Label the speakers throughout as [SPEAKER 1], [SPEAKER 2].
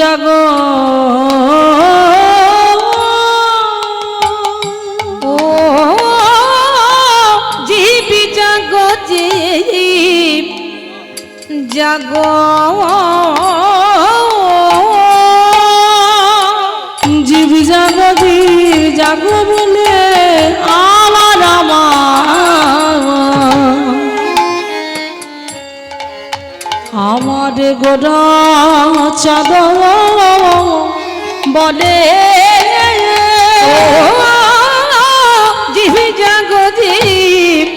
[SPEAKER 1] জাগো ও জীব জাগো জীব জাগো জীব জাগো জীব জাগো বলে আমার আমার গোরা চাঁদ বলে জীব জাগো জীব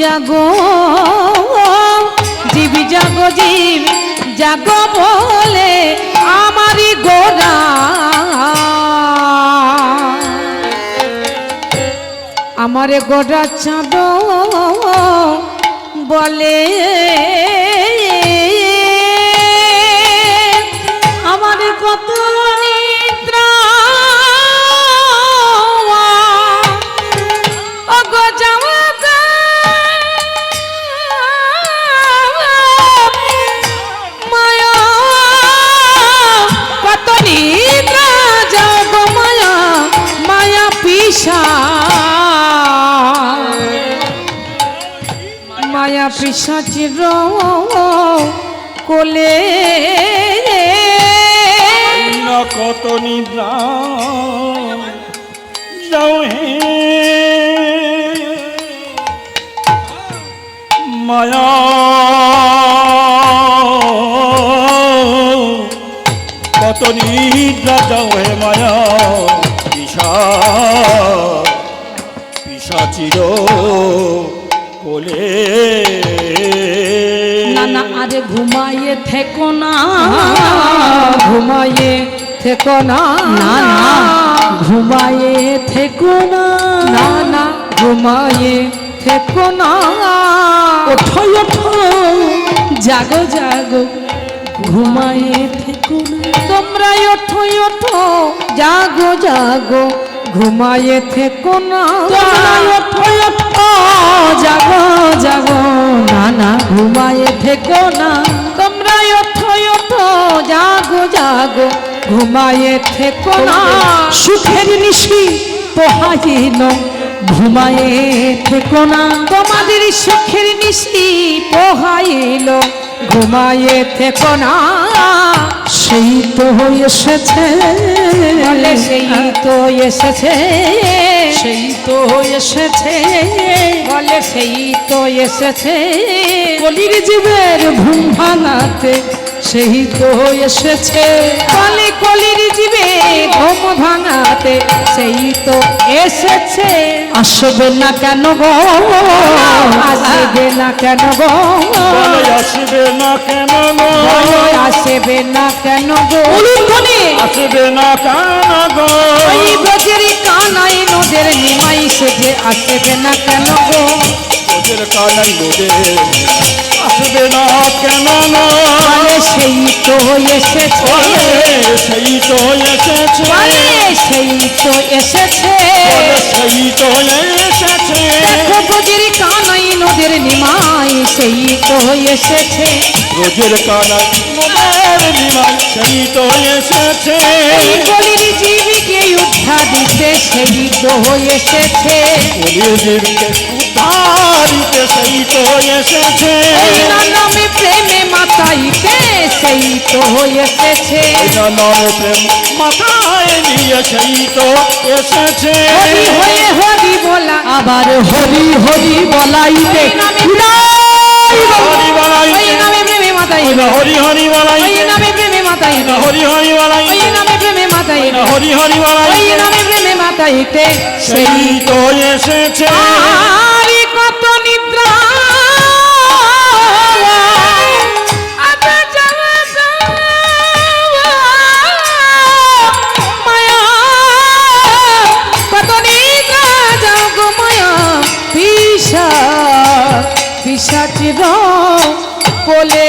[SPEAKER 1] জাগো জীব জাগো জীব জাগো বলে আমারই গোরা আমারে গোরা চাঁদ বলে আমারে কত নিদ্রা অগো যাওয়া মায়া কত নিদ্রা যাও গো মায়া মায়া পিসা মায়া পিসাচির কোলে
[SPEAKER 2] কত নিদ্রা যাও হে মায়া কত নিদ্রা যাও হে মায়া পিশাচির কোলে
[SPEAKER 1] না না আরে ঘুমাইয়ে থেকো না ঘুমাইয়ে থেকো না না না ঘুমাইয়ে থেকো না না না ঘুমাইয়ে থেকো না ওঠো ওঠো জাগো জাগো ঘুমাইয়ে থেকো না তোমরা ওঠো ওঠো জাগো জাগো ঘুমাইয়ে থেকো না তোমরা ওঠো ওঠো জাগো জাগো না না ঘুমাইয়ে থেকো না তোমরা ওঠো ওঠো জাগো জাগো ঘুমাইয়ে থেকো না সুখের নিশি পোহাইল ঘুমাইয়ে থেকো না তোমাদের সুখের নিশি পোহাইল ঘুমাইয়ে থেকো না সেই তো এসেছে বলে সেই তো এসেছে সেই তো এসেছে বলে সেই তো এসেছে কলির জীবের ঘুম ভাঙাতে সেই তো এসেছে বলে কলির জীবে ঘুম ভাঙাতে সেই তো এসেছে আসবে না কেন গো আসবে না কেন গো
[SPEAKER 2] আসবে না কেন গো
[SPEAKER 1] আসবে না কেন গো
[SPEAKER 2] আসবে না কেন গো
[SPEAKER 1] ওই ব্রজের কানাই নদের নিমাই সেজে আসবে না কেন গো
[SPEAKER 2] ওদের কানাই নদের আসবে না কেন গো
[SPEAKER 1] সেই তো এসেছে
[SPEAKER 2] সেই তো এসেছে
[SPEAKER 1] সেই তো এসেছে
[SPEAKER 2] সেই তো এসেছে
[SPEAKER 1] দেখো ব্রজের কানাই নদের নিমাই সেই তো এসেছে
[SPEAKER 2] ব্রজের কানাই নদের নিমাই সেই তো এসেছে
[SPEAKER 1] কলির জীবকে উদ্ধার দিতে সেই তো এসেছে
[SPEAKER 2] কলির জীবকে উদ্ধার দিতে সেই তো এসেছে
[SPEAKER 1] নামে প্রেমে মাতাইতে সেই তো এসেছে
[SPEAKER 2] নামে প্রেম মাথায় নিয়ে সেই তো এসেছে
[SPEAKER 1] হরি হয়ে হরি বলা আবার হরি হরি বলাইতে
[SPEAKER 2] হরি বলাই
[SPEAKER 1] নামে প্রেমে মাতাই
[SPEAKER 2] হরি হরি বলাই
[SPEAKER 1] নামে প্রেমে মাতাই
[SPEAKER 2] হরি হরি বলাই
[SPEAKER 1] নামে প্রেমে মাতাই
[SPEAKER 2] হরি হরি বলাই
[SPEAKER 1] নামে প্রেমে মাতাইতে
[SPEAKER 2] সেই তো এসেছে
[SPEAKER 1] আরে কত নিদ্রা পিসাচির কোলে